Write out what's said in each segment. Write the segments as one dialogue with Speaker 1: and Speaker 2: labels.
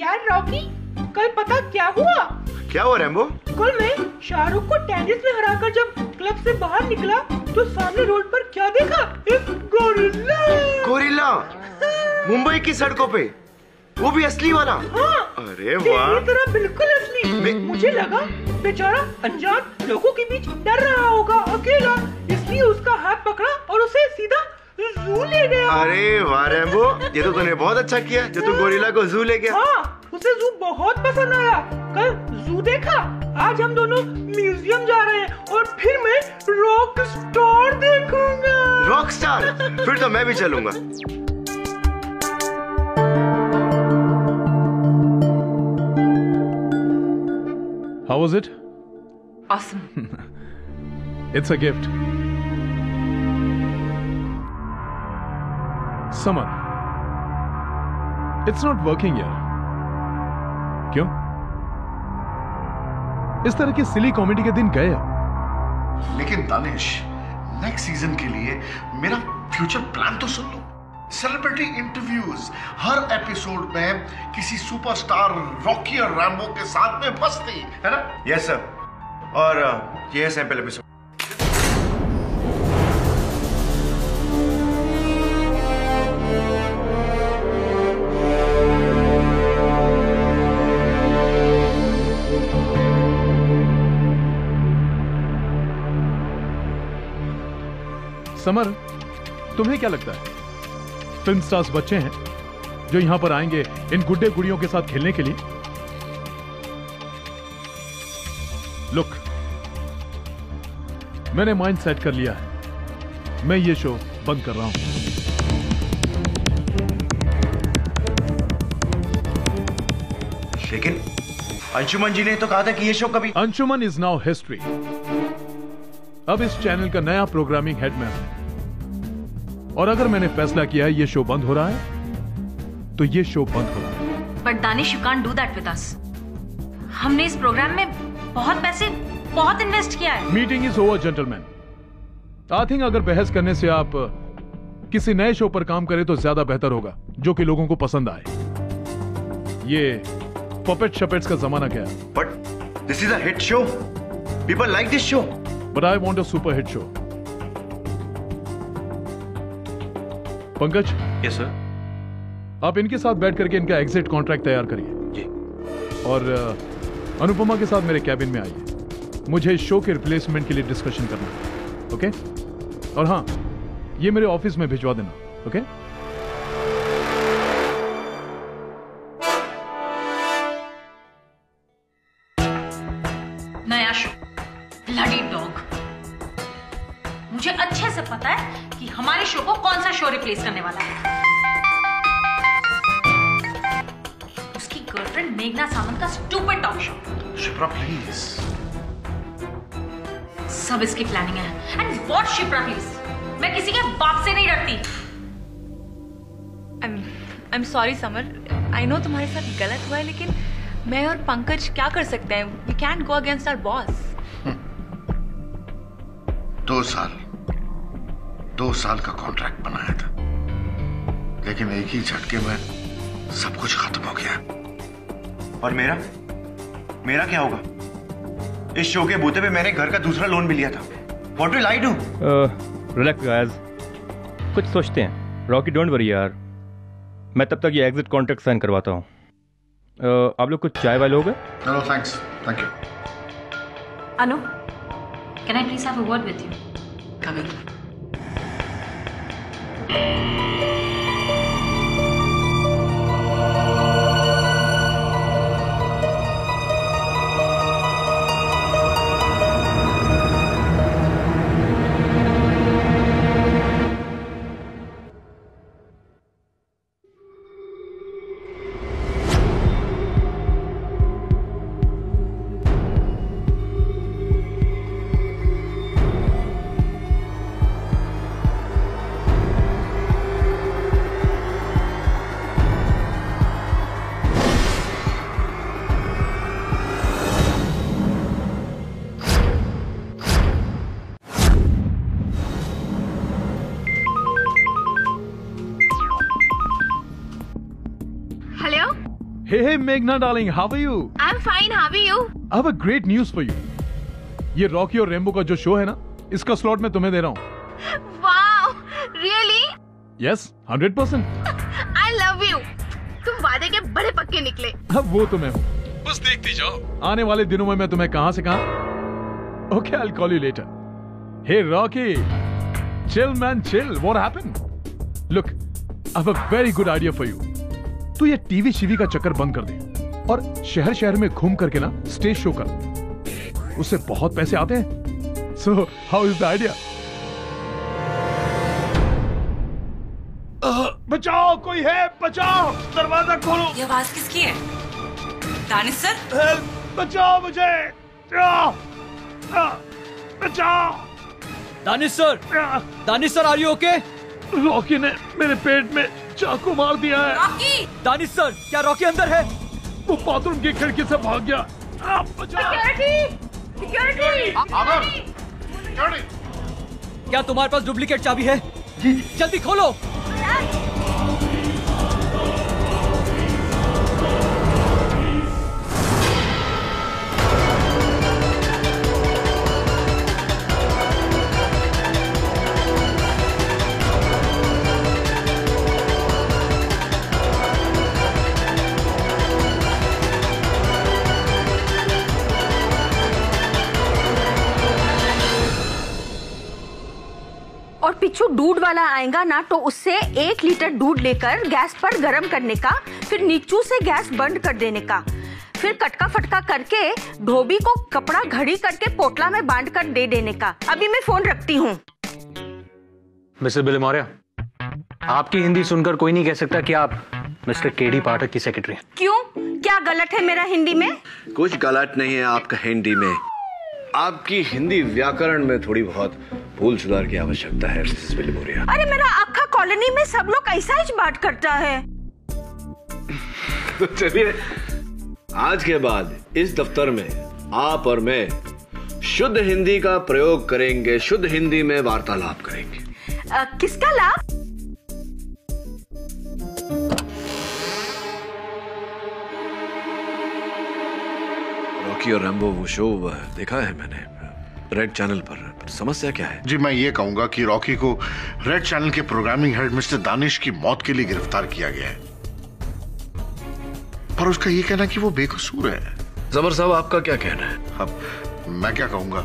Speaker 1: यार रॉकी, कल पता क्या हुआ?
Speaker 2: क्या हुआ रैम्बो?
Speaker 1: कल मैं शाहरुख को टेनिस में हराकर जब क्लब से बाहर निकला तो सामने रोड पर क्या देखा? एक गोरिल्ला।
Speaker 2: गोरिल्ला? मुंबई की सड़कों पे? वो भी असली वाला?
Speaker 1: हाँ।
Speaker 2: अरे वाह।
Speaker 1: तेरी तरह बिल्कुल असली। मुझे लगा बेचारा अनजान लोगों के बीच डर रहा होगा अकेला, इसलिए उसका हाथ पकड़ा और उसे सीधा जू ले गया।
Speaker 2: अरे वाह रैम्बो, ये तो तूने बहुत अच्छा किया जो तू गोरिल्ला को जू ले गया।
Speaker 1: हाँ, उसे जू बहुत पसंद आया। कल जू देखा, आज हम दोनों म्यूजियम जा रहे हैं और फिर मैं रॉक स्टार देखूंगा।
Speaker 2: Rock star? फिर तो मैं भी चलूंगा।
Speaker 3: How was it?
Speaker 4: Awesome.
Speaker 3: It's a gift. Summer. It's not working यार। क्यों? इस तरह की सिली कॉमेडी के दिन गए अब।
Speaker 5: लेकिन दानिश, नेक्स्ट सीजन के लिए मेरा फ्यूचर प्लान तो सुन लो। सेलिब्रिटी इंटरव्यूज, हर एपिसोड में किसी सुपरस्टार रॉकी और रैम्बो के साथ में मस्ती, है ना?
Speaker 2: Yes sir. और ये है सैंपल एपिसोड।
Speaker 3: समर, तुम्हें क्या लगता है फिल्म स्टार्स बच्चे हैं जो यहां पर आएंगे इन गुड्डे गुड़ियों के साथ खेलने के लिए? लुक, मैंने माइंड सेट कर लिया है, मैं ये शो बंद कर रहा हूं।
Speaker 2: लेकिन अंशुमन जी ने तो कहा था कि ये शो कभी।
Speaker 3: Anshuman is now history. अब इस चैनल का नया प्रोग्रामिंग हेड मैं हूं, और अगर मैंने फैसला किया है ये शो बंद हो रहा है तो ये शो बंद हो रहा है।
Speaker 4: But Danish, you can't do that with us. हमने इस प्रोग्राम में बहुत पैसे, बहुत इन्वेस्ट किया है।
Speaker 3: Meeting is over gentleman. I think अगर बहस करने से आप किसी नए शो पर काम करें तो ज्यादा बेहतर होगा, जो कि लोगों को पसंद आए। ये पपेट शपेट्स का जमाना गया।
Speaker 2: But this is a hit show, people like this show.
Speaker 3: But I want a super hit show. Pankaj.
Speaker 2: Yes sir.
Speaker 3: आप इनके साथ बैठ करके इनका एग्जिट कॉन्ट्रैक्ट तैयार करिए
Speaker 2: जी।
Speaker 3: और अनुपमा के साथ मेरे कैबिन में आइए, मुझे इस शो के रिप्लेसमेंट के लिए डिस्कशन करना है। ओके? और हाँ, ये मेरे ऑफिस में भिजवा देना। ओके?
Speaker 4: नया शो, ब्लडी डॉग। मुझे अच्छे से पता है कि हमारे शो को कौन सा शो रिप्लेस करने वाला है। उसकी गर्लफ्रेंड मेघना सावंत का stupid talk show.
Speaker 5: Shipra please.
Speaker 4: सब इसकी प्लानिंग है। एंड व्हाट शिप्रा प्लीज, मैं किसी के बाप से नहीं डरती।
Speaker 6: I am sorry summer, I know तुम्हारे साथ गलत हुआ है, लेकिन मैं और पंकज क्या कर सकते हैं? We can't go against our boss.
Speaker 5: 2 साल का कॉन्ट्रैक्ट बनाया था, लेकिन एक ही झटके में सब कुछ खत्म हो गया।
Speaker 2: और मेरा क्या होगा? इस शो के बूते पे मैंने घर का दूसरा लोन भी लिया था। What will I do?
Speaker 7: Relax guys, कुछ सोचते हैं। रॉकी डोंट वरी यार, मैं तब तक ये एग्जिट कॉन्ट्रैक्ट साइन करवाता हूँ। आप लोग कुछ चाय वाले लोगे?
Speaker 5: No thanks, thank you.
Speaker 4: Anu, can I please have a word with you? Come in.
Speaker 3: Hey Meghna darling, how are you?
Speaker 6: I'm fine, how are you?
Speaker 3: I have a great news for you. ये Rocky और rainbow का जो show है ना, इसका slot मैं तुम्हें दे रहा हूँ।
Speaker 6: Wow, really?
Speaker 3: Yes, 100%.
Speaker 6: I love you. तुम वादे के बड़े पक्के निकले।
Speaker 3: अब वो तो मैं हूँ। बस देखती जाओ। आने वाले दिनों में मैं तुम्हें कहां से कहां। Okay, I'll call you later. Hey Rocky, chill man, chill. What happened? Look, I have a very good idea for you. तू ये टीवी शीवी का चक्कर बंद कर दे और शहर शहर में घूम करके ना स्टेज शो कर। उससे बहुत पैसे आते हैं। So, how is the idea? बचाओ, कोई है, बचाओ, दरवाजा खोलो।
Speaker 4: ये आवाज किसकी है? दानिश सर?
Speaker 3: बचाओ मुझे, बचाओ।
Speaker 8: Danish sir, are you okay?
Speaker 3: Rocky ने मेरे पेट में चाकू मार दिया है।
Speaker 4: रॉकी!
Speaker 8: दानिश सर, क्या रॉकी अंदर है?
Speaker 3: वो बाथरूम की खिड़की से भाग गया।
Speaker 8: क्या तुम्हारे पास डुप्लीकेट चाबी है? जी। जल्दी खोलो।
Speaker 9: और पिछू दूध वाला आएगा ना तो उससे 1 लीटर दूध लेकर गैस पर गरम करने का, फिर नीचू से गैस बंद कर देने का, फिर कटका फटका करके धोबी को कपड़ा घड़ी करके पोटला में बांध कर दे देने का। अभी मैं फोन रखती हूँ।
Speaker 10: मिस्टर बिल मौर्य, आपकी हिंदी सुनकर कोई नहीं कह सकता कि आप मिस्टर केडी पाठक की सेक्रेटरी हैं।
Speaker 9: क्यों? क्या गलत है मेरा हिंदी में?
Speaker 5: कुछ गलत नहीं है आपका हिंदी में, आपकी हिंदी व्याकरण में थोड़ी बहुत भूल सुधार की आवश्यकता है मिसेस बिल मौर्य।
Speaker 9: अरे मेरा आखा कॉलोनी में सब लोग ऐसा ही बात करता है।
Speaker 5: तो चलिए, आज के बाद इस दफ्तर में आप और मैं शुद्ध हिंदी का प्रयोग करेंगे, शुद्ध हिंदी में वार्तालाप करेंगे।
Speaker 9: किसका लाभ?
Speaker 5: रॉकी और रैम्बो वो शो देखा है मैंने रेड चैनल पर। समस्या क्या है?
Speaker 11: जी, मैं ये कहूंगा कि रॉकी को रेड चैनल के प्रोग्रामिंग हेड मिस्टर दानिश की मौत के लिए गिरफ्तार किया गया है, पर उसका ये कहना कि वो बेकसूर है।
Speaker 5: जबर साहब, आपका क्या कहना है?
Speaker 11: अब मैं क्या कहूंगा,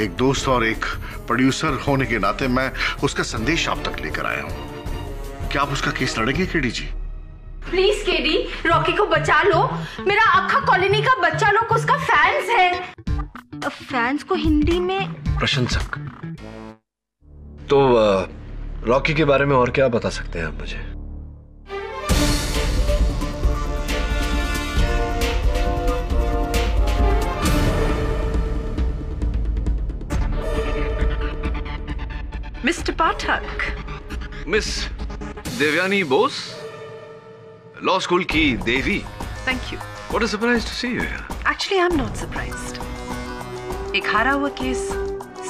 Speaker 11: एक दोस्त और एक प्रोड्यूसर होने के नाते मैं उसका संदेश आप तक लेकर आया हूं। क्या आप उसका केस लड़ेंगे KD ji?
Speaker 9: Please KD, Rocky को बचा लो। मेरा आखा कॉलोनी का बच्चा लोग उसका फैंस है। फैंस को हिंदी में
Speaker 5: प्रशंसक। तो रॉकी के बारे में और क्या बता सकते हैं आप मुझे?
Speaker 12: Mister Pathak.
Speaker 5: Miss Devyani Bose, law school की देवी।
Speaker 12: Thank you.
Speaker 5: What a surprise to see you here.
Speaker 12: Actually, I'm not surprised. एक हारा हुआ केस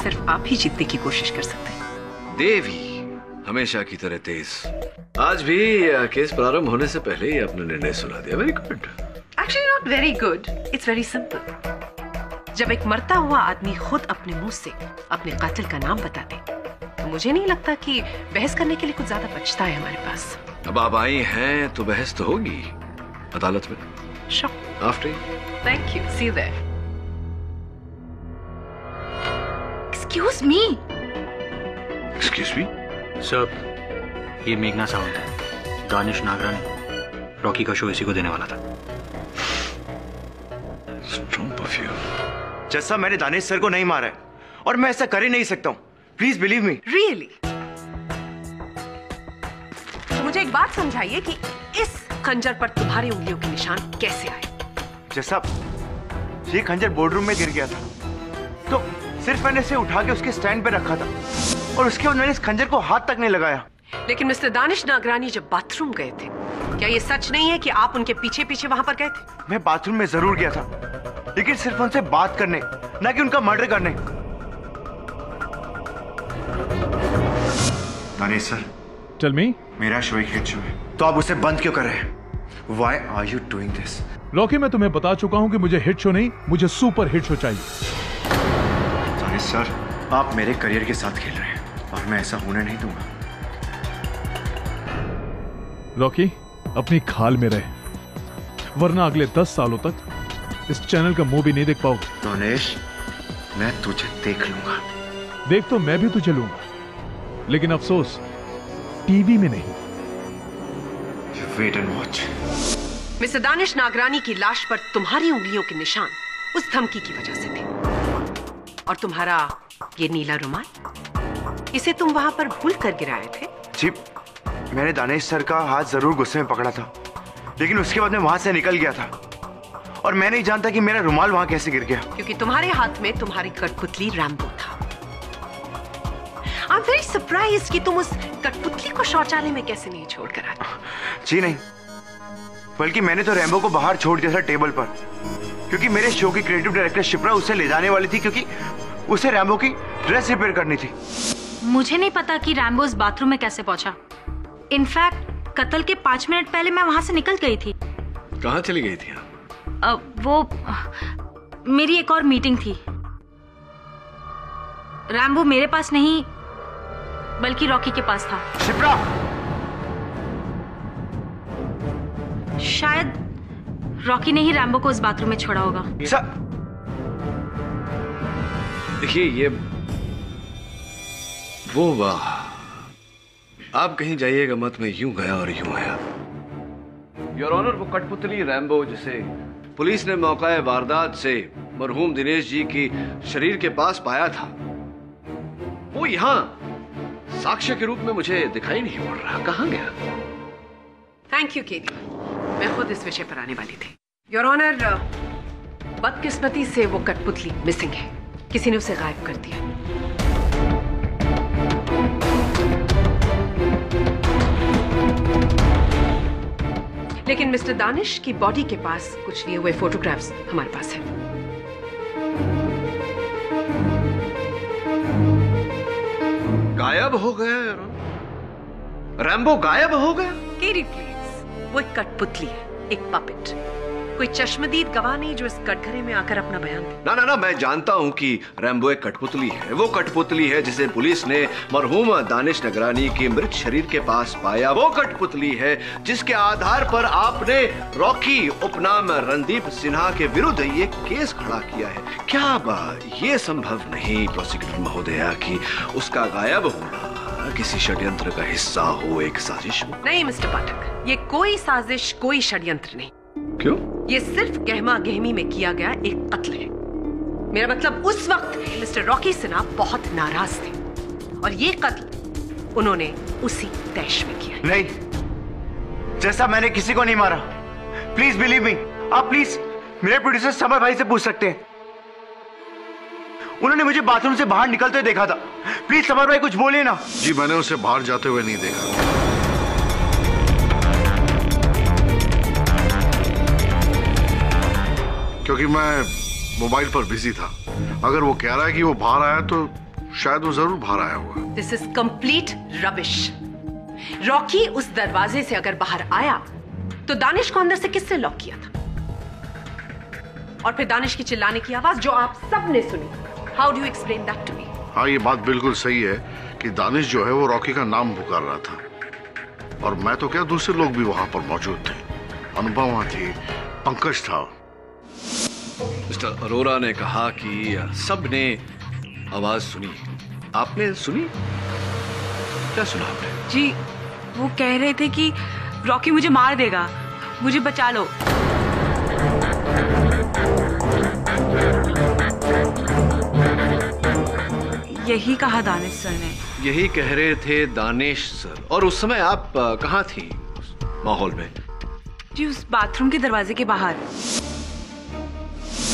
Speaker 12: सिर्फ आप ही जीतने की कोशिश कर सकते हैं।
Speaker 5: देवी हमेशा की तरह तेज। आज भी केस प्रारंभ होने से पहले ही अपना निर्णय सुना दिया। Very good.
Speaker 12: Actually, not very good. It's very simple. जब एक मरता हुआ आदमी खुद अपने मुंह से अपने कातिल का नाम बता दे, तो मुझे नहीं लगता कि बहस करने के लिए कुछ ज्यादा बचता है हमारे पास।
Speaker 5: अब आप आई हैं तो बहस तो होगी अदालत में।
Speaker 12: Sure.
Speaker 5: After you.
Speaker 12: Thank you. See you there.
Speaker 9: Excuse me.
Speaker 5: Excuse me?
Speaker 10: Sir, ये मेघना सावंत है, दानिश नागरानी। रॉकी का शो इसी को देने वाला था।
Speaker 5: Strong of you.
Speaker 2: जैसा मैंने दानिश सर को नहीं मारा है और मैं ऐसा कर ही नहीं सकता हूँ। Please believe me.
Speaker 12: Really? मुझे एक बात समझाइए कि इस खंजर पर तुम्हारी उंगलियों के निशान कैसे आए?
Speaker 2: जैसा ये खंजर बोर्डरूम में गिर गया था, तो सिर्फ मैंने इसे उठा के उसके स्टैंड पे रखा था और उसके बाद मैंने इस खंजर को हाथ तक नहीं लगाया।
Speaker 12: लेकिन मिस्टर दानिश नागरानी जब बाथरूम गए थे, क्या ये सच नहीं है कि आप उनके पीछे पीछे वहां पर गए थे?
Speaker 2: मैं बाथरूम में जरूर गया था, लेकिन सिर्फ उनसे बात करने, ना कि उनका मर्डर करने। Danish sir,
Speaker 3: tell me.
Speaker 2: मेरा शो एक हिट शो है, तो आप उसे बंद क्यों कर रहे हैं? Why are you doing this?
Speaker 3: Rocky, मैं तुम्हें बता चुका हूं कि मुझे हिट शो नहीं, मुझे सुपर हिट शो चाहिए।
Speaker 2: दानिश सर, आप मेरे करियर के साथ खेल रहे हैं और मैं ऐसा होने नहीं दूंगा।
Speaker 3: रॉकी, अपनी खाल में रहे, वरना अगले 10 सालों तक इस चैनल का मुंह भी नहीं देख पाओगे।
Speaker 2: दानिश, मैं तुझे देख लूंगा।
Speaker 3: देख तो मैं भी तुझे लूंगा, लेकिन अफसोस टीवी में नहीं।
Speaker 2: Wait and watch.
Speaker 12: Mister Danish Nagrani की लाश पर तुम्हारी उंगलियों के निशान उस धमकी की वजह से थे। और तुम्हारा ये नीला रुमाल, इसे तुम वहां पर भूल कर गिराए थे।
Speaker 2: जी, मैंने दानिश सर का हाथ जरूर गुस्से में पकड़ा था, लेकिन उसके बाद मैं वहां से निकल गया था और मैं नहीं जानता कि मेरा रुमाल वहां कैसे गिर गया।
Speaker 12: क्योंकि तुम्हारे हाथ में तुम्हारी कठपुतली रैम्बो था। आई एम वेरी सरप्राइज्ड कि तुम उस कठपुतली को शौचालय में कैसे नहीं छोड़कर आए।
Speaker 2: जी नहीं, बल्कि मैंने तो रैम्बो को बाहर छोड़ दिया था टेबल पर, क्योंकि मेरे शो की क्रिएटिव डायरेक्टर शिप्रा उसे ले जाने वाली थी, क्योंकि उसे रैम्बो की ड्रेस रिपेयर करनी थी।
Speaker 4: मुझे नहीं पता कि रैम्बो इस बाथरूम में कैसे पहुंचा। इनफैक्ट कत्ल के 5 मिनट पहले मैं वहां से निकल गई थी।
Speaker 5: कहाँ चली गई थी?
Speaker 4: वो मेरी एक और मीटिंग थी। रैम्बो मेरे पास नहीं, बल्कि रॉकी के पास था।
Speaker 2: शिप्रा!
Speaker 4: शायद रॉकी ने ही रैम्बो को इस बाथरूम में छोड़ा होगा।
Speaker 5: देखिए, ये वो वाह, आप कहीं जाइएगा मत, मैं यूं गया और यूं आया। योर ऑनर, वो कठपुतली रैम्बो जिसे पुलिस ने मौका वारदात से मरहूम दिनेश जी की शरीर के पास पाया था, वो यहाँ साक्ष्य के रूप में मुझे दिखाई नहीं पड़ रहा। कहाँ गया?
Speaker 12: थैंक यू केडी, मैं खुद इस विषय पर आने वाली थी। योर ऑनर, बदकिस्मती से वो कठपुतली मिसिंग है। किसी ने उसे गायब कर दिया। लेकिन मिस्टर दानिश की बॉडी के पास कुछ लिए हुए फोटोग्राफ्स हमारे पास है।
Speaker 5: गायब हो गया? रैम्बो गायब हो गया?
Speaker 12: केडी प्लीज, वो एक कठपुतली है, एक पपेट, कोई चश्मदीद गवाह नहीं जो इस कटघरे में आकर अपना बयान दे।
Speaker 5: ना ना ना, मैं जानता हूं कि रैम्बो एक कठपुतली है। वो कठपुतली है जिसे पुलिस ने मरहूम दानिश नगरानी के मृत शरीर के पास पाया। वो कठपुतली है जिसके आधार पर आपने रॉकी उपनाम रणदीप सिन्हा के विरुद्ध ये केस खड़ा किया है। क्या ये संभव नहीं प्रोसिक्यूटर महोदया कि उसका गायब होना किसी षड्यंत्र का हिस्सा हो, एक साजिश हो?
Speaker 12: नहीं मिस्टर पाठक, ये कोई साजिश, कोई षड्यंत्र नहीं।
Speaker 5: क्यों?
Speaker 12: ये सिर्फ गहमा गहमी में किया गया एक कत्ल है। मेरा मतलब उस वक्त मिस्टर रॉकी सिन्हा बहुत नाराज थे और ये कत्ल उन्होंने उसी तैश में किया।
Speaker 2: नहीं, जैसा मैंने किसी को नहीं मारा। Please believe me. आप प्लीज मेरे प्रोड्यूसर समर भाई से पूछ सकते हैं, उन्होंने मुझे बाथरूम से बाहर निकलते देखा था। प्लीज समर भाई कुछ बोलिए ना।
Speaker 11: जी, मैंने उसे बाहर जाते हुए नहीं देखा, क्योंकि मैं मोबाइल पर बिजी था। अगर वो कह रहा है कि वो बाहर आया तो शायद वो जरूर बाहर आया होगा।
Speaker 12: This is complete rubbish. Rocky उस दरवाजे से अगर बाहर आया तो दानिश को अंदर से किसने लॉक किया था? और फिर दानिश की चिल्लाने की आवाज जो आप सब ने सुनी, how do you explain that to me?
Speaker 11: हाँ, ये बात बिल्कुल सही है कि दानिश जो है वो रॉकी का नाम पुकार रहा था, और मैं तो क्या, दूसरे लोग भी वहां पर मौजूद थे। अनुपमा थी, पंकज था।
Speaker 5: मिस्टर अरोरा ने कहा कि सबने आवाज सुनी। आपने सुनी? क्या सुना आपने?
Speaker 6: जी, वो कह रहे थे कि रॉकी मुझे मार देगा, मुझे बचा लो। यही कहा दानिश सर ने।
Speaker 5: यही कह रहे थे दानिश सर। और उस समय आप कहाँ थी माहौल में?
Speaker 6: जी, उस बाथरूम के दरवाजे के बाहर।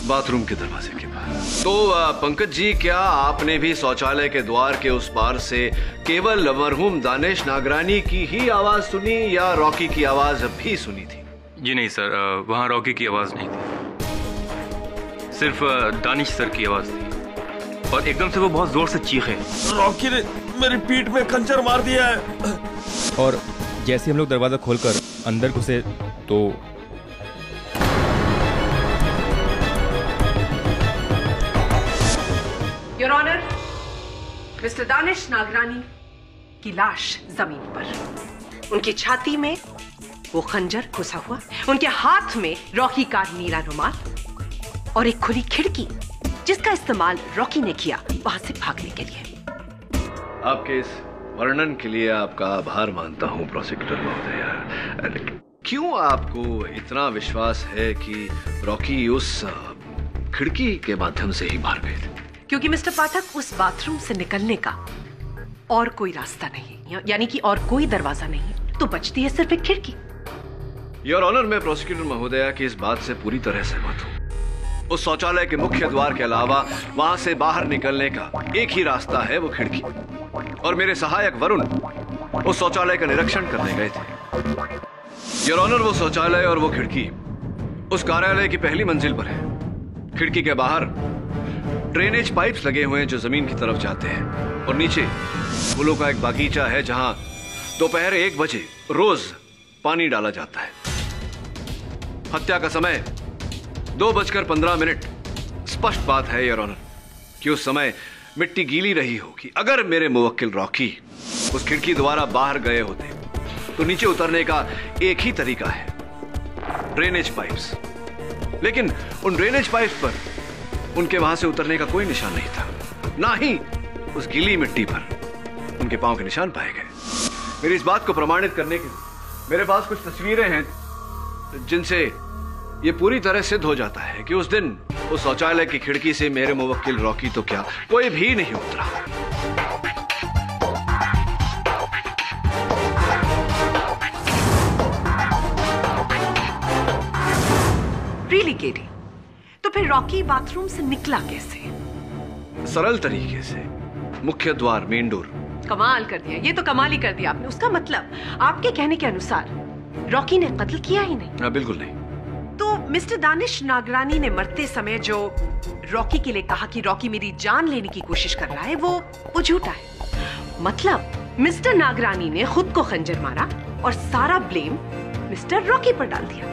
Speaker 5: बाथरूम के दरवाजे के बाहर। तो पंकज जी, क्या आपने भी शौचालय के द्वार के उस पार से केवल मरहूम दानिश नागरानी की ही आवाज सुनी या रॉकी की आवाज भी सुनी थी?
Speaker 7: जी नहीं सर, वहाँ रॉकी की आवाज नहीं थी, सिर्फ दानिश सर की आवाज थी। और एकदम से वो बहुत जोर से चीखे,
Speaker 13: रॉकी ने मेरी पीठ में खंजर मार दिया है।
Speaker 7: और जैसे हम लोग दरवाजा खोलकर अंदर घुसे तो
Speaker 12: your honour, mister Danish Nagrani की लाश जमीन पर, उनकी छाती में वो खंजर घुसा हुआ, उनके हाथ में रॉकी का नीला रुमाल और एक खुली खिड़की जिसका इस्तेमाल रॉकी ने किया वहां से भागने के लिए।
Speaker 13: आपके इस वर्णन के लिए आपका आभार मानता हूं प्रोसिक्यूटर महोदय। क्यों आपको इतना विश्वास है कि रॉकी उस खिड़की के माध्यम से ही बाहर गए थे?
Speaker 12: क्योंकि मिस्टर पाठक, उस बाथरूम से निकलने का और कोई रास्ता नहीं, यानी कि और कोई दरवाजा नहीं, तो बचती है सिर्फ एक खिड़की।
Speaker 13: योर ऑनर, मैं प्रोसिक्यूटर महोदया की इस बात से पूरी तरह सहमत हूं। उस शौचालय के मुख्य द्वार के अलावा वहां से बाहर निकलने का एक ही रास्ता है, वो खिड़की। और मेरे सहायक वरुण उस शौचालय का निरीक्षण करने गए थे। योर ऑनर, वो शौचालय और वो खिड़की उस कार्यालय की पहली मंजिल पर है। खिड़की के बाहर ड्रेनेज पाइप्स लगे हुए हैं जो जमीन की तरफ जाते हैं, और नीचे फूलों का एक बागीचा है जहां दोपहर 1 बजे रोज पानी डाला जाता है। हत्या का समय 2:15 स्पष्ट बात है योर ऑनर कि उस समय मिट्टी गीली रही होगी। अगर मेरे मुवक्किल रॉकी उस खिड़की द्वारा बाहर गए होते तो नीचे उतरने का एक ही तरीका है, ड्रेनेज पाइप्स। लेकिन उन ड्रेनेज पाइप्स पर उनके वहां से उतरने का कोई निशान नहीं था, ना ही उस गीली मिट्टी पर उनके पांव के निशान पाए गए। मेरी इस बात को प्रमाणित करने के लिए मेरे पास कुछ तस्वीरें हैं जिनसे यह पूरी तरह सिद्ध हो जाता है कि उस दिन उस शौचालय की खिड़की से मेरे मुवक्किल रॉकी तो क्या कोई भी नहीं उतरा।
Speaker 12: रियली केडी, तो फिर रॉकी बाथरूम से निकला कैसे?
Speaker 13: सरल तरीके से, मुख्य द्वार, मेन डोर।
Speaker 12: कमाल कर दिया, ये तो कमाल ही कर दिया आपने। उसका मतलब आपके कहने के अनुसार रॉकी ने कत्ल किया ही नहीं?
Speaker 13: बिल्कुल नहीं।
Speaker 12: तो मिस्टर दानिश नागरानी ने मरते समय जो रॉकी के लिए कहा कि रॉकी मेरी जान लेने की कोशिश कर रहा है, वो झूठा है। मतलब मिस्टर नागरानी ने खुद को खंजर मारा और सारा ब्लेम मिस्टर रॉकी पर डाल दिया।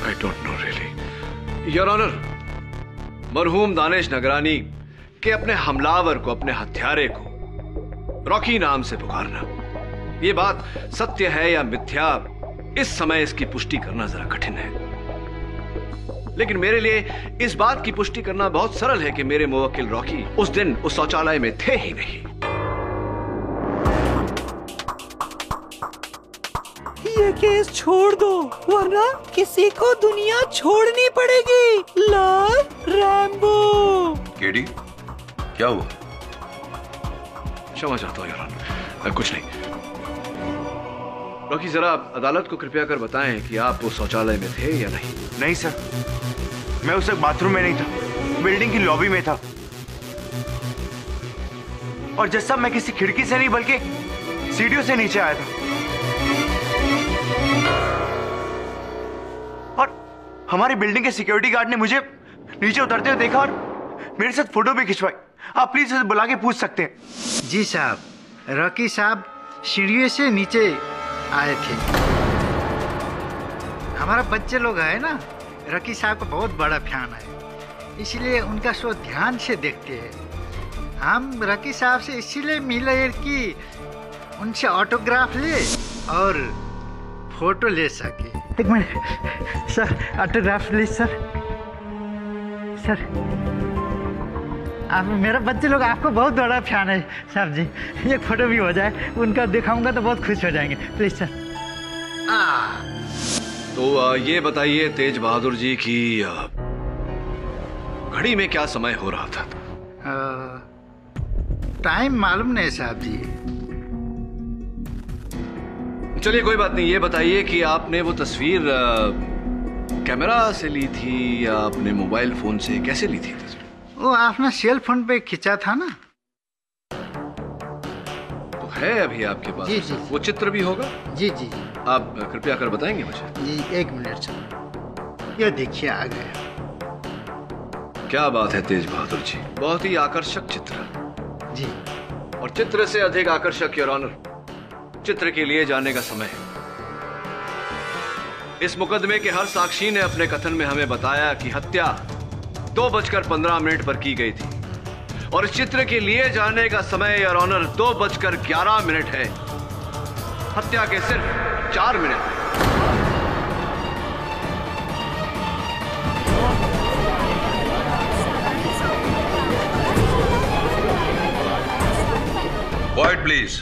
Speaker 13: I don't know really. Your Honor, मरहूम दानिश नागरानी के अपने हमलावर को, अपने हत्यारे को रॉकी नाम से पुकारना, ये बात सत्य है या मिथ्या, इस समय इसकी पुष्टि करना जरा कठिन है। लेकिन मेरे लिए इस बात की पुष्टि करना बहुत सरल है कि मेरे मुवक्किल रॉकी उस दिन उस शौचालय में थे ही नहीं।
Speaker 1: ये केस छोड़ दो, वरना किसी को दुनिया छोड़नी पड़ेगी। Love Rambo.
Speaker 14: केडी, क्या हुआ?
Speaker 13: क्षमा चाहता हूं योर ऑनर, कुछ नहीं। रॉकी, जरा अदालत को कृपया कर बताएं कि आप उस शौचालय में थे या नहीं।
Speaker 2: नहीं सर, मैं उस वक्त बाथरूम में नहीं था, बिल्डिंग की लॉबी में था। और जज साहब, मैं किसी खिड़की से नहीं बल्कि सीढ़ियों से नीचे आया था। और हमारी बिल्डिंग के सिक्योरिटी गार्ड ने मुझे नीचे उतरते हुए देखा और मेरे साथ फोटो भी खिंचवाई। आप प्लीज उसे बुला के पूछ सकते हैं।
Speaker 15: जी साहब, रॉकी साहब सीढ़ियों से नीचे आए थे। हमारा बच्चे लोग है ना, रॉकी साहब का बहुत बड़ा फैन है, इसलिए उनका शो ध्यान से देखते हैं। हम रॉकी साहब से इसीलिए मिले कि उनसे ऑटोग्राफ ले और फोटो ले सके। एक minute sir, autograph please sir. Sir, आप, मेरा बच्चे लोग आपको बहुत बड़ा फैन है सर जी, एक फोटो भी हो जाए, उनका दिखाऊंगा तो बहुत खुश हो जाएंगे, प्लीज सर।
Speaker 13: तो ये बताइए तेज बहादुर जी की घड़ी में क्या समय हो रहा था?
Speaker 15: टाइम मालूम नहीं साहब जी।
Speaker 13: चलिए कोई बात नहीं, ये बताइए कि आपने वो तस्वीर कैमरा से ली थी या अपने मोबाइल फोन से, कैसे ली थी तस्वीर?
Speaker 15: वो आपने सेल फोन पे खींचा था ना।
Speaker 13: तो है अभी आपके पास?
Speaker 15: जी जी।
Speaker 13: वो चित्र भी होगा?
Speaker 15: जी जी।
Speaker 13: आप कृपया कर बताएंगे मुझे?
Speaker 15: जी, एक मिनट सर, ये देखिए आ गया।
Speaker 13: क्या बात है तेज बहादुर जी, बहुत ही आकर्षक चित्र।
Speaker 15: जी।
Speaker 13: और चित्र से अधिक आकर्षक योर ऑनर, चित्र के लिए जाने का समय है। इस मुकदमे के हर साक्षी ने अपने कथन में हमें बताया कि हत्या 2:15 पर की गई थी और इस चित्र के लिए जाने का समय योर ऑनर 2:11 है। हत्या के सिर्फ 4 minute.
Speaker 14: Quiet, please.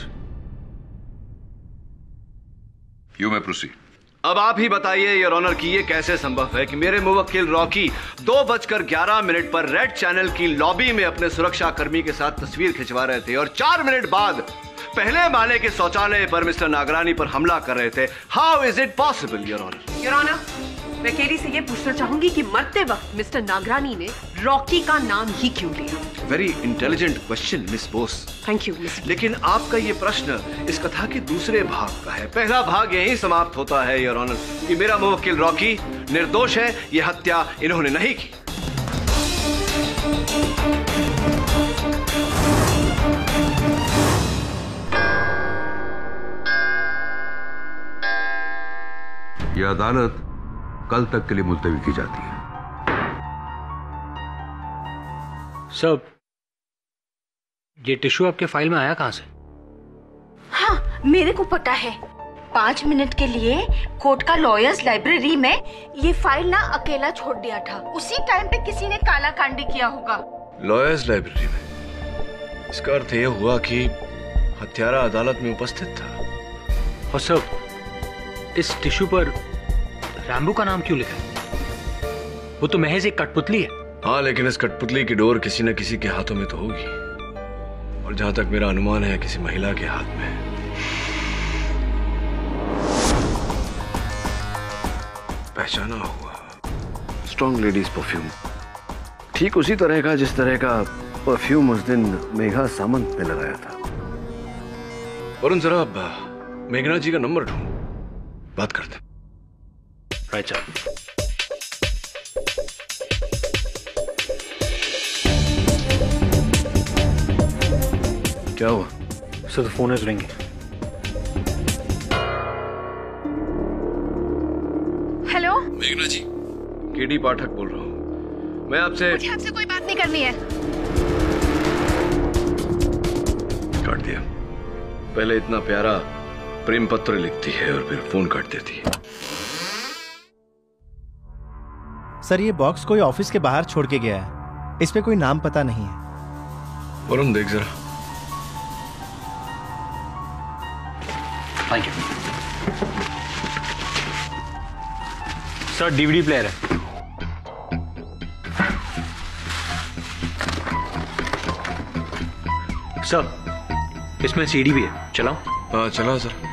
Speaker 14: You may proceed.
Speaker 13: अब आप ही बताइए योर ऑनर कि ये कैसे संभव है कि मेरे मुवक्किल रॉकी 2:11 पर रेड चैनल की लॉबी में अपने सुरक्षा कर्मी के साथ तस्वीर खिंचवा रहे थे और 4 मिनट बाद पहले माले के शौचालय पर मिस्टर नागरानी पर हमला कर रहे थे। How is it possible your honour?
Speaker 12: Your honour, मैं केडी से ये पूछना चाहूंगी कि मरते वक्त मिस्टर नागरानी ने रॉकी का नाम ही क्यों लिया?
Speaker 13: Very intelligent question miss Bose.
Speaker 12: Thank you miss.
Speaker 13: लेकिन आपका ये प्रश्न इस कथा के दूसरे भाग का है। पहला भाग यही समाप्त होता है योर ऑनर कि मेरा मुवक्किल रॉकी निर्दोष है, ये हत्या इन्होंने नहीं की।
Speaker 14: यह अदालत कल तक के लिए मुलतवी की जाती है।
Speaker 10: सर, ये टिश्यू आपके फाइल में आया कहां से?
Speaker 9: हाँ, मेरे को पता है। 5 मिनट के लिए कोर्ट का लॉयर्स लाइब्रेरी में ये फाइल ना अकेला छोड़ दिया था। उसी टाइम पे किसी ने काला कांडी किया होगा।
Speaker 13: लॉयर्स लाइब्रेरी में? इसका अर्थ यह हुआ कि हत्यारा अदालत में उपस्थित था।
Speaker 10: और सर, इस टिश्यू पर रैम्बो का नाम क्यों लिखा है? वो तो महज एक कठपुतली है।
Speaker 13: हाँ, लेकिन इस कठपुतली की डोर किसी न किसी के हाथों में तो होगी, और जहां तक मेरा अनुमान है किसी महिला के हाथ में। पहचाना हुआ स्ट्रॉन्ग लेडीज परफ्यूम, ठीक उसी तरह का जिस तरह का परफ्यूम उस दिन मेघा सामंत ने लगाया था। वरुण, जरा मेघना जी का नंबर ढूंढ, बात करते। Right sir. क्या हुआ?
Speaker 10: Sir, the phone is ringing.
Speaker 9: Hello
Speaker 13: मेघना जी, केडी पाठक बोल रहा हूँ। मैं आपसे
Speaker 9: कोई बात नहीं करनी है।
Speaker 13: काट दिया। पहले इतना प्यारा प्रेम पत्र लिखती है और फिर फोन काट देती है।
Speaker 16: सर, ये बॉक्स कोई ऑफिस के बाहर छोड़ के गया है। इस पे कोई नाम पता नहीं है।
Speaker 13: वरुण, देख जरा।
Speaker 10: Thank you sir. DVD player है। सर, इसमें सीडी भी है, चलाओ?
Speaker 13: हाँ, चलाओ सर।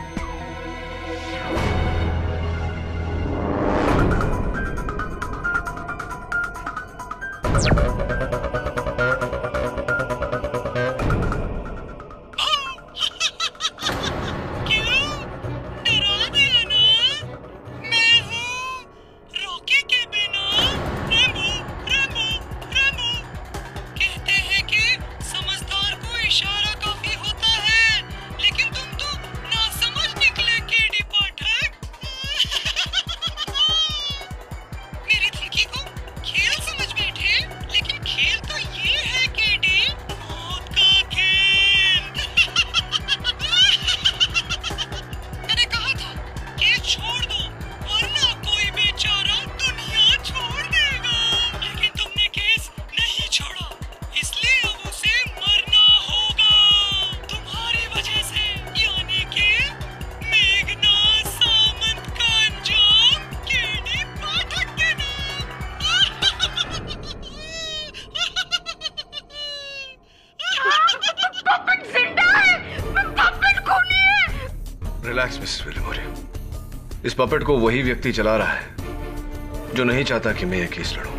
Speaker 13: Relax Mrs विलिमोरिया। इस पपेट को वही व्यक्ति चला रहा है जो नहीं चाहता कि मैं यह केस लड़ूं।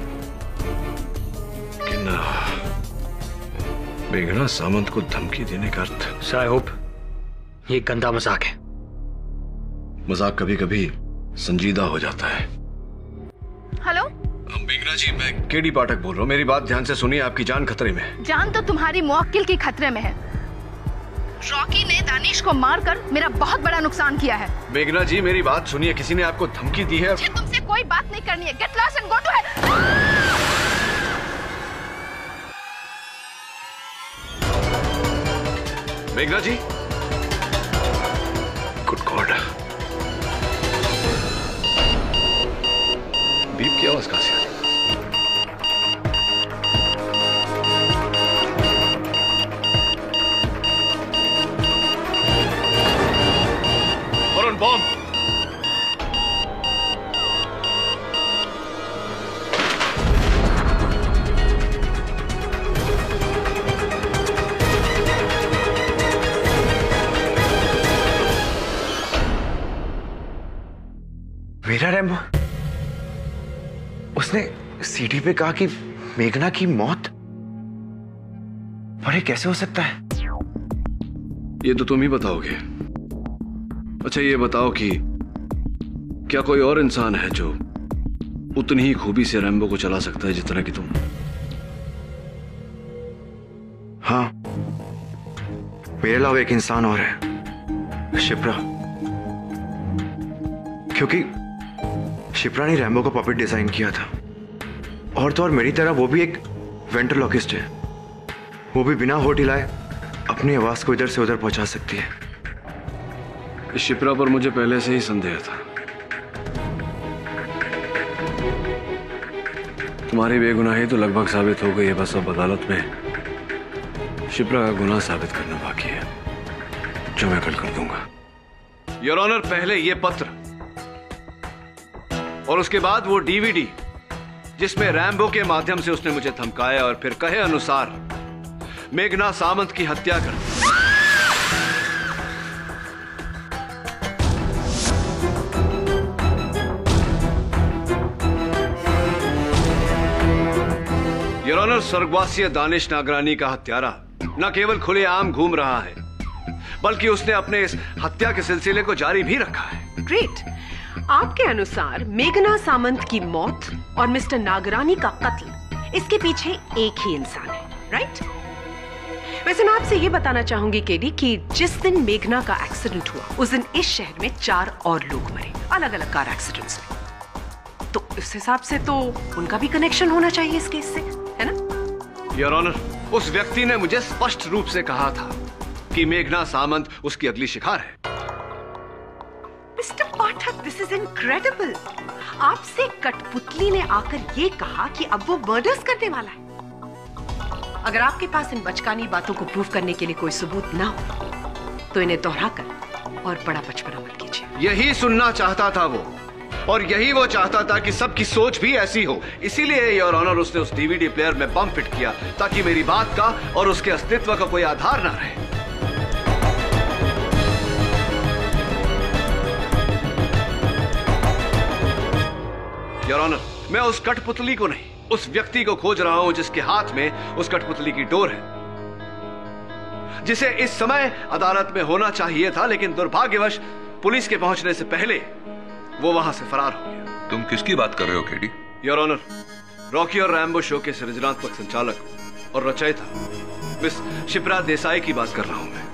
Speaker 13: लेकिन मेघना सामंत को धमकी देने का अर्थ?
Speaker 10: सर, आई होप ये गंदा मजाक है।
Speaker 13: मजाक कभी कभी संजीदा हो जाता है।
Speaker 9: हेलो
Speaker 13: मेघना जी, मैं केडी पाठक बोल रहा हूँ। मेरी बात ध्यान से सुनिए, आपकी जान खतरे में है।
Speaker 9: जान तो तुम्हारी मुवक्किल की खतरे में है। रॉकी ने दानिश को मारकर मेरा बहुत बड़ा नुकसान किया है।
Speaker 13: मेघना जी मेरी बात सुनिए, किसी ने आपको धमकी दी है?
Speaker 9: मुझे तुमसे कोई बात नहीं करनी है। Get lost and go to hell.
Speaker 13: मेघना जी, गुड गॉड, बीप की आवाज कहां से आ रही? बॉम्ब।
Speaker 2: मेरा रैम्बो? उसने सीडी पे कहा कि मेघना की मौत? पर ये कैसे हो सकता है?
Speaker 13: ये तो तुम ही बताओगे। अच्छा ये बताओ कि क्या कोई और इंसान है जो उतनी ही खूबी से रैम्बो को चला सकता है जितना कि तुम?
Speaker 2: हाँ, मेरे अलावा एक इंसान और है, शिप्रा। क्योंकि शिप्रा ने रैम्बो का पपेट डिजाइन किया था, और तो और मेरी तरह वो भी एक वेंट्रोलॉकिस्ट है। वो भी बिना होठ हिलाए अपनी आवाज को इधर से उधर पहुंचा सकती है।
Speaker 13: इस शिप्रा पर मुझे पहले से ही संदेह था। तुम्हारी बेगुनाही तो लगभग साबित हो गई है, बस अब अदालत में शिप्रा का गुनाह साबित करना बाकी है, जो मैं कल कर दूंगा। योर ऑनर, पहले ये पत्र और उसके बाद वो डीवीडी जिसमें रैम्बो के माध्यम से उसने मुझे धमकाया और फिर कहे अनुसार मेघना सामंत की हत्या कर। योर ऑनर, स्वर्गवासी दानिश नागरानी का हत्यारा न केवल खुलेआम घूम रहा है, बल्कि उसने अपने इस हत्या के सिलसिले को जारी भी रखा है।
Speaker 12: ग्रेट। आपके अनुसार मेघना सामंत की मौत और मिस्टर नागरानी का कत्ल, इसके पीछे एक ही इंसान है, राइट? वैसे मैं आपसे ये बताना चाहूंगी केडी कि जिस दिन मेघना का एक्सीडेंट हुआ उस दिन इस शहर में 4 और लोग मरे, अलग अलग कार एक्सीडेंट्स में। तो इस हिसाब से तो उनका भी कनेक्शन होना चाहिए इस केस से, है ना?
Speaker 13: योर ऑनर, उस व्यक्ति ने मुझे स्पष्ट रूप से कहा था कि मेघना सामंत उसकी अगली शिकार है।
Speaker 12: Mister Pathak, this is incredible. आपसे कठपुतली ने आकर ये कहा कि अब वो मर्डर्स करने वाला है। अगर आपके पास इन बचकानी बातों को प्रूव करने के लिए कोई सबूत ना हो तो इन्हें दोहराकर और बड़ा बचपना मत कीजिए।
Speaker 13: यही सुनना चाहता था वो, और यही वो चाहता था कि सबकी सोच भी ऐसी हो। इसीलिए योर ऑनर, उसने उस डीवीडी प्लेयर में बम फिट किया ताकि मेरी बात का और उसके अस्तित्व का कोई आधार ना रहे। योर ऑनर, मैं उस कठपुतली को नहीं, उस व्यक्ति को खोज रहा हूं जिसके हाथ में उस कठपुतली की डोर है, जिसे इस समय अदालत में होना चाहिए था, लेकिन दुर्भाग्यवश पुलिस के पहुंचने से पहले वो वहां से फरार हो गया।
Speaker 14: तुम किसकी बात कर रहे हो केडी?
Speaker 13: योर ऑनर, रॉकी और रैम्बो शो के सृजनात्मक संचालक और रचयिता मिस शिप्रा देसाई की बात कर रहा हूं मैं।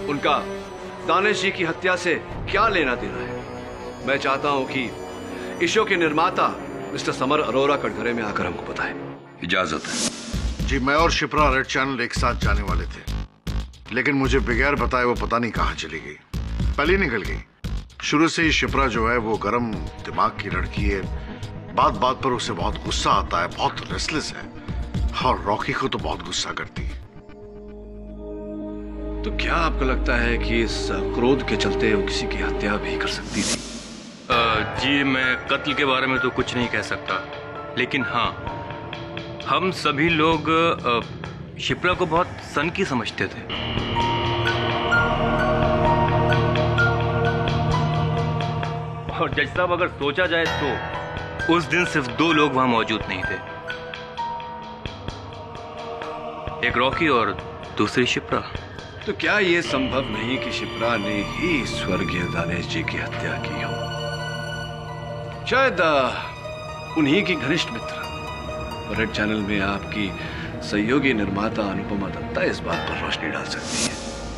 Speaker 13: उनका दानिश जी की हत्या से क्या लेना देना है? मैं चाहता हूं कि इस शो के निर्माता मिस्टर समर अरोरा कटघरे में आकर हमको बताएं।
Speaker 14: इजाजत है
Speaker 11: जी। मैं और शिप्रा रेड चैनल एक साथ जाने वाले थे, लेकिन मुझे बगैर बताए वो पता नहीं कहां चली गई, पहले निकल गई। शुरू से ही शिप्रा जो है वो गर्म दिमाग की लड़की है, बात बात पर उसे बहुत गुस्सा आता है, बहुत रेस्टलेस है, और रॉकी को तो बहुत गुस्सा करती है।
Speaker 13: तो क्या आपको लगता है कि इस क्रोध के चलते वो किसी की हत्या भी कर सकती थी?
Speaker 7: जी, मैं कत्ल के बारे में तो कुछ नहीं कह सकता, लेकिन हाँ, हम सभी लोग शिप्रा को बहुत सनकी समझते थे। और जज साहब, अगर सोचा जाए तो उस दिन सिर्फ 2 लोग वहां मौजूद नहीं थे, एक रॉकी और दूसरी शिप्रा।
Speaker 13: तो क्या यह संभव नहीं कि शिप्रा ने ही स्वर्गीय दानिश जी की हत्या की हो? शायद उन्हीं की घनिष्ठ मित्र और रेड चैनल में आपकी सहयोगी निर्माता अनुपमा दत्ता इस बात पर रोशनी डाल सकती है।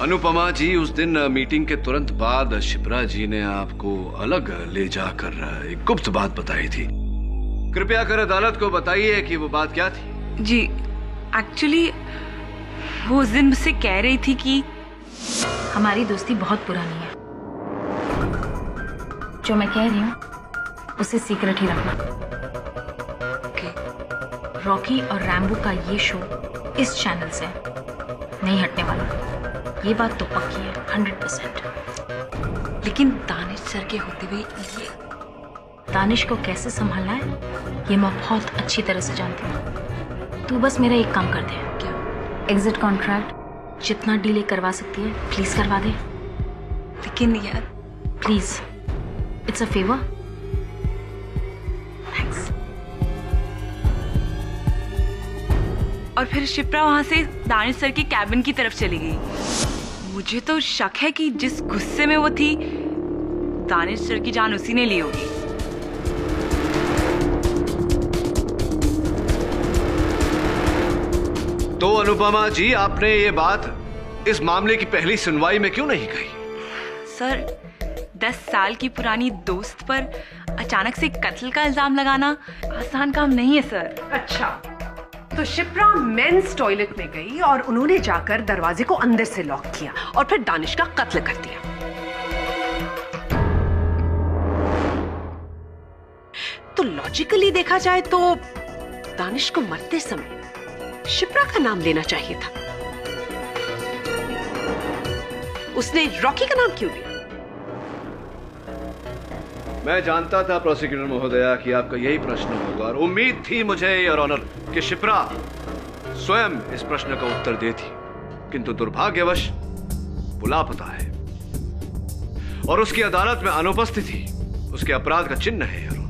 Speaker 13: अनुपमा जी, उस दिन मीटिंग के तुरंत बाद शिप्रा जी ने आपको अलग ले जाकर एक गुप्त बात बताई थी। कृपया कर अदालत को बताइए कि वो बात क्या थी।
Speaker 6: जी, एक्चुअली वो उस दिन मुझसे कह रही थी कि
Speaker 4: हमारी दोस्ती बहुत पुरानी है। जो मैं कह रही हूँ उसे सीक्रेट ही रखना। रॉकी और रैम्बो का ये शो इस चैनल से नहीं हटने वाला, ये बात तो पक्की है 100%।
Speaker 6: लेकिन दानिश सर के होते हुए ये
Speaker 4: दानिश को कैसे संभालना है ये मैं बहुत अच्छी तरह से जानती हूँ। तू बस मेरा एक काम कर दे।
Speaker 6: क्या?
Speaker 4: एग्जिट कॉन्ट्रैक्ट जितना डिले करवा सकती है प्लीज करवा दे।
Speaker 6: लेकिन यार
Speaker 4: please, it's a favour. Thanks.
Speaker 6: और फिर शिप्रा वहां से दानिश सर के कैबिन की तरफ चली गई। मुझे तो शक है कि जिस गुस्से में वो थी, दानिश सर की जान उसी ने ली होगी।
Speaker 13: तो अनुपमा जी, आपने ये बात इस मामले की पहली सुनवाई में क्यों नहीं कही?
Speaker 6: सर, 10 साल की पुरानी दोस्त पर अचानक से कत्ल का इल्जाम लगाना आसान काम नहीं है सर।
Speaker 12: अच्छा, तो शिप्रा मेंस टॉयलेट में गई और उन्होंने जाकर दरवाजे को अंदर से लॉक किया और फिर दानिश का कत्ल कर दिया। तो लॉजिकली देखा जाए तो दानिश को मरते समय शिप्रा का नाम लेना चाहिए था। उसने रॉकी का नाम क्यों लिया?
Speaker 13: मैं जानता था प्रोसिक्यूटर महोदया कि आपका यही प्रश्न होगा और उम्मीद थी मुझे योर ऑनर कि शिप्रा स्वयं इस प्रश्न का उत्तर देती, किंतु दुर्भाग्यवश वो लापता है और उसकी अदालत में अनुपस्थिति उसके अपराध का चिन्ह है। Your honour.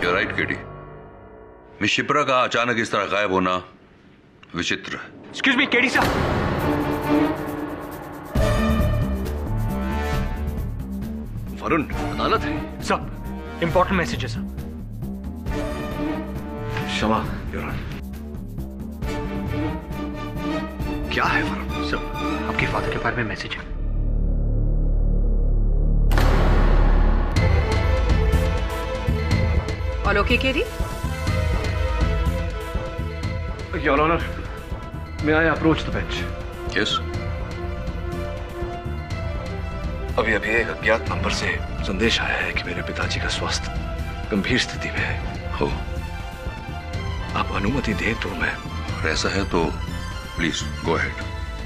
Speaker 14: You're right, KD. Miss Shipra का अचानक इस तरह गायब होना विचित्र है।
Speaker 10: एक्सक्यूज मी केडी साहब।
Speaker 13: वरुण, अदालत है।
Speaker 10: सब इंपॉर्टेंट मैसेज है सर।
Speaker 13: क्षमा योर ऑनर। क्या है वरुण?
Speaker 10: सर, आपके फादर के बारे में मैसेज है।
Speaker 12: और okay KD?
Speaker 13: Your honour, may I approach the bench?
Speaker 14: Yes.
Speaker 13: अभी एक अज्ञात नंबर से संदेश आया है कि मेरे पिताजी का स्वास्थ्य गंभीर स्थिति में है।
Speaker 14: हो,
Speaker 13: आप अनुमति दें तो मैं।
Speaker 14: ऐसा है तो please go ahead.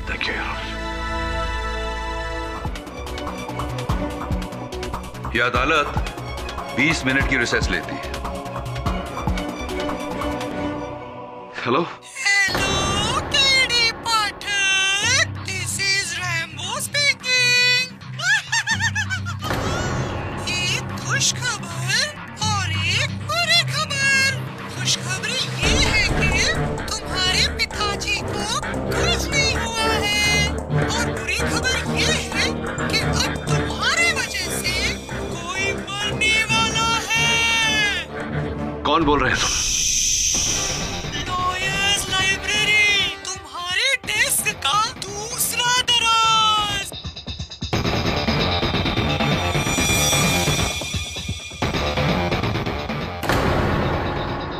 Speaker 13: Thank you your honour.
Speaker 14: यह अदालत 20 मिनट की रिसेस लेती है।
Speaker 13: हेलो कौन बोल रहे हैं तुम?
Speaker 17: लॉयर्स लाइब्रेरी, तुम्हारे डेस्क का दूसरा दराज।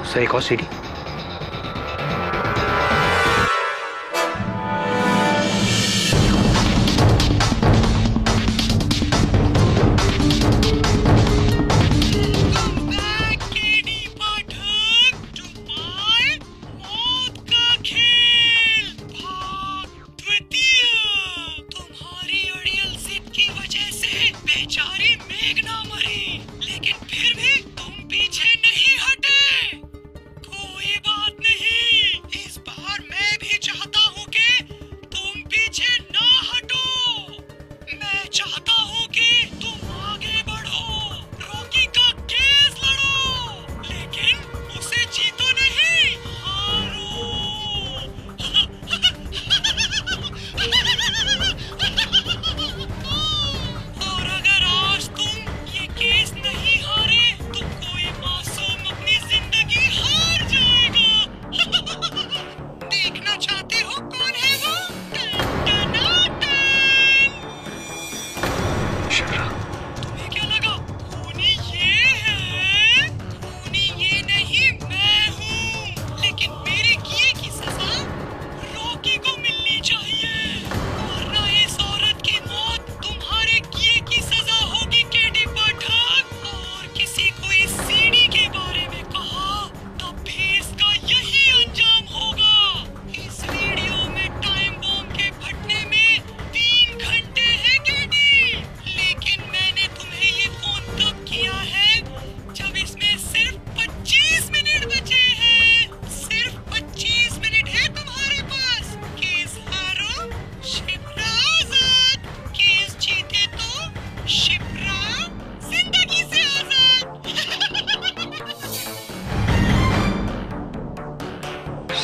Speaker 10: सर, एक और सीडी।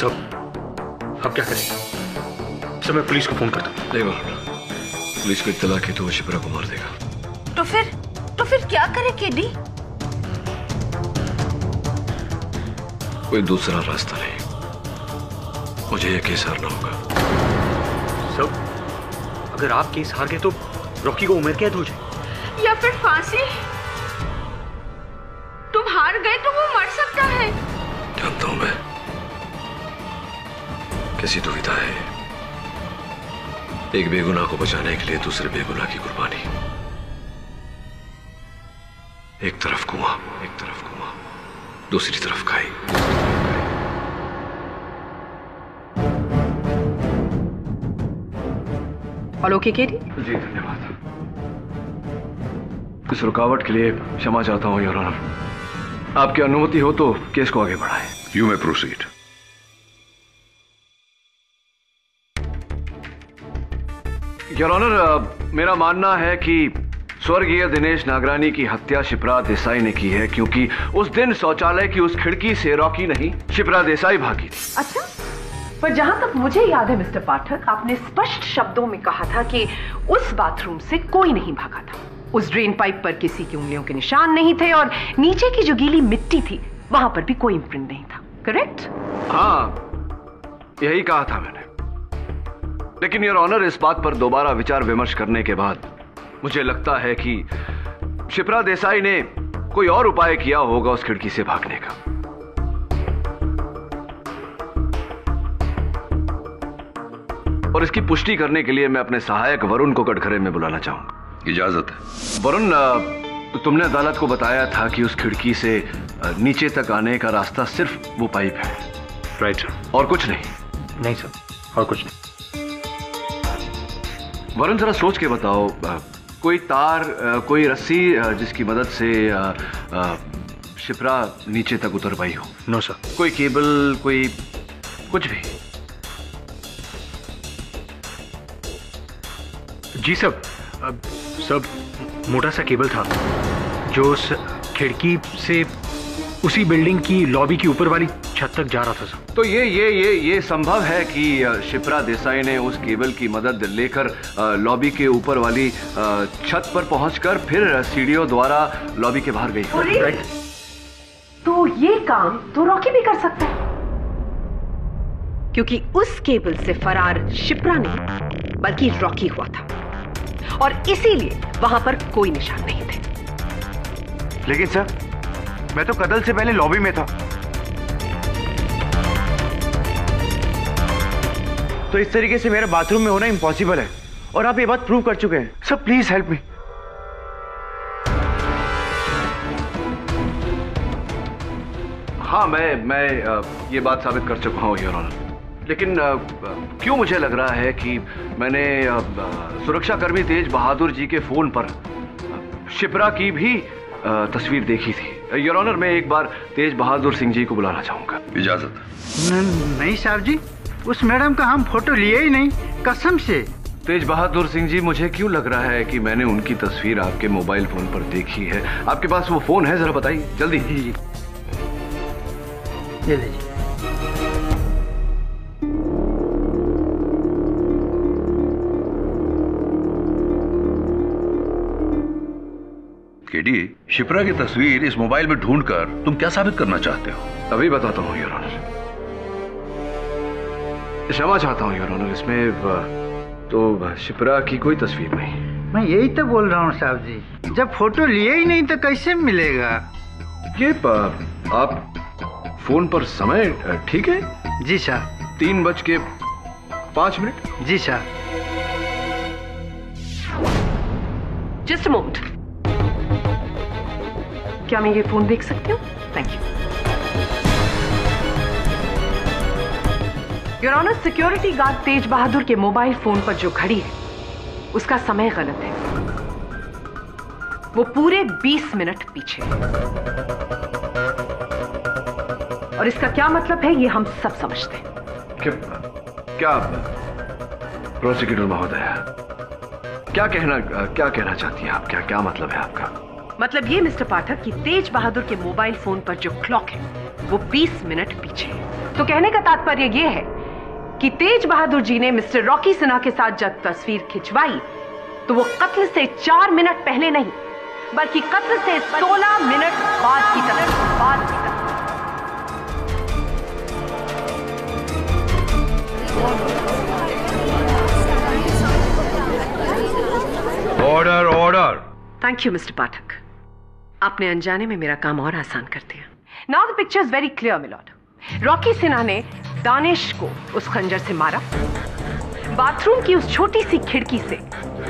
Speaker 10: सब अब क्या करें? सब मैं पुलिस को फोन करता हूँ।
Speaker 13: नहीं वरुण, पुलिस को इत्तला की तो वो शिप्रा को मार देगा।
Speaker 9: तो फिर क्या करे केडी?
Speaker 13: कोई दूसरा रास्ता नहीं, मुझे ये केस हारना होगा।
Speaker 10: सब अगर आप केस हार गए तो रॉकी को उम्र कैद हो जाए
Speaker 9: या फिर फांसी। तुम हार गए तो वो मर सकता है।
Speaker 13: जानता हूं मैं, कैसी दुविधा है। एक बेगुनाह को बचाने के लिए दूसरे बेगुनाह की कुर्बानी। एक तरफ कुआं, दूसरी तरफ खाई।
Speaker 12: All okay KD?
Speaker 13: जी धन्यवाद। इस रुकावट के लिए क्षमा चाहता हूं योर ऑनर। आपकी अनुमति हो तो केस को आगे बढ़ाएं।
Speaker 14: You may proceed.
Speaker 13: Your honour, मेरा मानना है कि स्वर्गीय दिनेश नागरानी की हत्या शिप्रा देसाई ने की है, क्योंकि उस दिन शौचालय की उस खिड़की से रॉकी नहीं, शिप्रा देसाई भागी थी।
Speaker 12: अच्छा, पर जहां तक मुझे याद है मिस्टर पाठक, आपने स्पष्ट शब्दों में कहा था कि उस बाथरूम से कोई नहीं भागा था। उस ड्रेन पाइप पर किसी की उंगलियों के निशान नहीं थे और नीचे की जो गीली मिट्टी थी वहां पर भी कोई इम्प्रिंट नहीं था। करेक्ट?
Speaker 13: हाँ, यही कहा था मैंने। लेकिन योर ऑनर, इस बात पर दोबारा विचार विमर्श करने के बाद मुझे लगता है कि शिप्रा देसाई ने कोई और उपाय किया होगा उस खिड़की से भागने का। और इसकी पुष्टि करने के लिए मैं अपने सहायक वरुण को कटघरे में बुलाना चाहूंगा।
Speaker 14: इजाजत है।
Speaker 13: वरुण, तुमने अदालत को बताया था कि उस खिड़की से नीचे तक आने का रास्ता सिर्फ वो पाइप है।
Speaker 10: Right sir.
Speaker 13: और कुछ नहीं?
Speaker 10: नहीं सर, और कुछ नहीं।
Speaker 13: वरुण, जरा सोच के बताओ, कोई तार, कोई रस्सी जिसकी मदद से शिप्रा नीचे तक उतर पाई हो?
Speaker 10: No sir.
Speaker 13: कोई केबल, कोई कुछ भी?
Speaker 10: जी सब मोटा सा केबल था जो उस खिड़की से उसी बिल्डिंग की लॉबी की ऊपर वाली छत तक जा रहा था सर।
Speaker 13: तो ये संभव है कि शिप्रा देसाई ने उस केबल की मदद लेकर लॉबी के ऊपर वाली छत पर पहुंचकर फिर सीढ़ियों द्वारा लॉबी के बाहर गई।
Speaker 12: राइट। तो ये काम तो रॉकी भी कर सकता है, क्योंकि उस केबल से फरार शिप्रा नहीं बल्कि रॉकी हुआ था और इसीलिए वहां पर कोई निशान नहीं थे।
Speaker 2: लेकिन सर, मैं तो कत्ल से पहले लॉबी में था। तो इस तरीके से मेरा बाथरूम में होना इम्पॉसिबल है और आप ये बात प्रूव कर चुके हैं। Sir please help me.
Speaker 13: हाँ, मैं ये बात साबित कर चुका हूँ योर ऑनर। लेकिन क्यों मुझे लग रहा है कि मैंने सुरक्षाकर्मी तेज बहादुर जी के फोन पर शिप्रा की भी तस्वीर देखी थी। योर ऑनर, मैं एक बार तेज बहादुर सिंह जी को बुलाना चाहूंगा।
Speaker 14: इजाजत।
Speaker 15: नहीं साहब जी, उस मैडम का हम फोटो लिए ही नहीं, कसम से।
Speaker 13: तेज बहादुर सिंह जी, मुझे क्यों लग रहा है कि मैंने उनकी तस्वीर आपके मोबाइल फोन पर देखी है। आपके पास वो फोन है? जरा बताइए जल्दी।
Speaker 15: जी ये लीजिए।
Speaker 14: केडी, शिप्रा की तस्वीर इस मोबाइल में ढूंढकर तुम क्या साबित करना चाहते हो?
Speaker 13: अभी बताता हूँ योर ऑनर। क्षमा चाहता हूँ योर ऑनर, इसमें तो शिप्रा की कोई तस्वीर नहीं।
Speaker 15: मैं यही तो बोल रहा हूँ साहब जी, जब फोटो लिए ही नहीं तो कैसे मिलेगा?
Speaker 13: ये आप फोन पर समय ठीक है?
Speaker 15: जी साहब।
Speaker 13: 3:05।
Speaker 15: जी साहब।
Speaker 12: जस्ट अ मोमेंट, क्या मैं ये फोन देख सकती हूँ? Thank you. Your honour, security guard Tej Bahadur के मोबाइल फोन पर जो घड़ी है उसका समय गलत है। वो पूरे 20 मिनट पीछे है। और इसका क्या मतलब है ये हम सब समझते हैं।
Speaker 13: क्या प्रोसिक्यूटर महोदया, क्या कहना चाहती हैं आप? क्या मतलब है आपका?
Speaker 12: मतलब ये मिस्टर पाठक कि तेज बहादुर के मोबाइल फोन पर जो क्लॉक है वो 20 मिनट पीछे। तो कहने का तात्पर्य यह है कि तेज बहादुर जी ने मिस्टर रॉकी सिन्हा के साथ जब तस्वीर खिंचवाई तो वो कत्ल से 4 मिनट पहले नहीं बल्कि कत्ल से 16 मिनट बाद की तरफ।
Speaker 14: Order order.
Speaker 12: Thank you mister Pathak, आपने अनजाने में मेरा काम और आसान कर दिया। Now the picture is very clear milord. Rocky Sinha ने दानिश को उस खंजर से मारा। बाथरूम की उस छोटी सी खिड़की से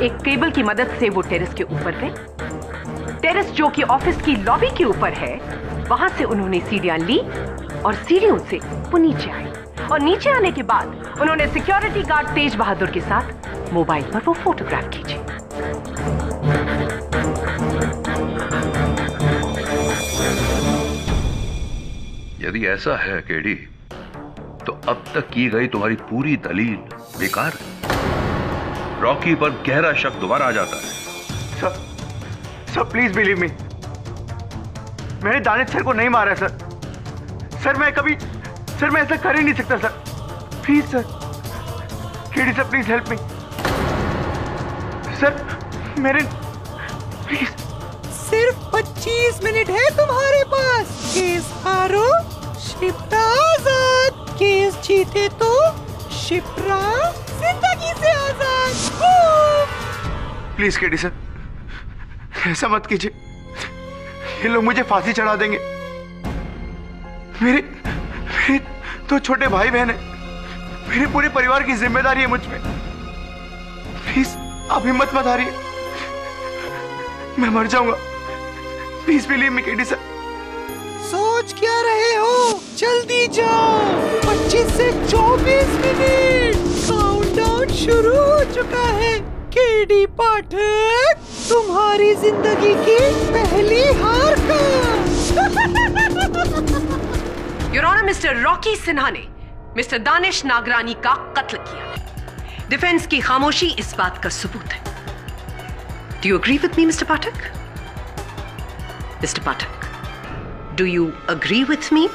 Speaker 12: एक केबल की मदद से वो टेरेस के ऊपर गए। टेरेस जो कि ऑफिस की लॉबी के ऊपर है, वहां से उन्होंने सीढ़ियां ली और सीढ़ियों से वो नीचे आए। और नीचे आने के बाद उन्होंने सिक्योरिटी गार्ड तेज बहादुर के साथ मोबाइल पर वो फोटोग्राफ खींची।
Speaker 14: यदि ऐसा है केडी, तो अब तक की गई तुम्हारी पूरी दलील बेकार है। रॉकी पर गहरा शक दोबारा आ जाता है।
Speaker 2: सर प्लीज बिलीव मी, मैंने दानिश सर को नहीं मारा सर। सर मैं ऐसा कर ही नहीं सकता sir. Please sir, KD sir please help me sir. मेरे प्लीज।
Speaker 17: सिर्फ 25 मिनट है तुम्हारे पास। केस हारो शिप्रा आजाद, केस जीते तो शिप्रा जिंदगी से आजाद।
Speaker 2: प्लीज केडी सर, ऐसा मत कीजिए। ये लोग मुझे फांसी चढ़ा देंगे। मेरे तो छोटे भाई बहन है, मेरे पूरे परिवार की जिम्मेदारी है मुझ पे। प्लीज आप हिम्मत मत हारिए, मैं मर जाऊंगा। Please believe me KD sir.
Speaker 17: सोच क्या रहे हो, जल्दी जाओ। 25 से 24 मिनट काउंटडाउन शुरू हो चुका है। केडी पाठक, तुम्हारी जिंदगी की पहली हार का।
Speaker 12: Your honour, mister Rocky Sinha ने मिस्टर दानिश नागरानी का कत्ल किया। डिफेंस की खामोशी इस बात का सबूत है। Do you agree with me mister Pathak? Mister Pathak, do you agree with me?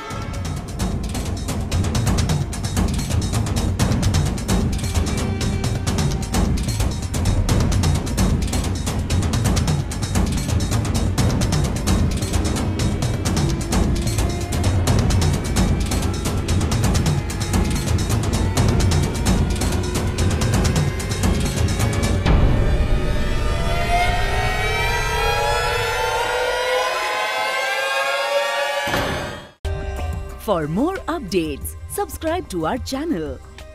Speaker 18: For more updates, subscribe to our channel,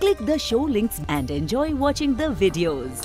Speaker 18: click the show links and enjoy watching the videos.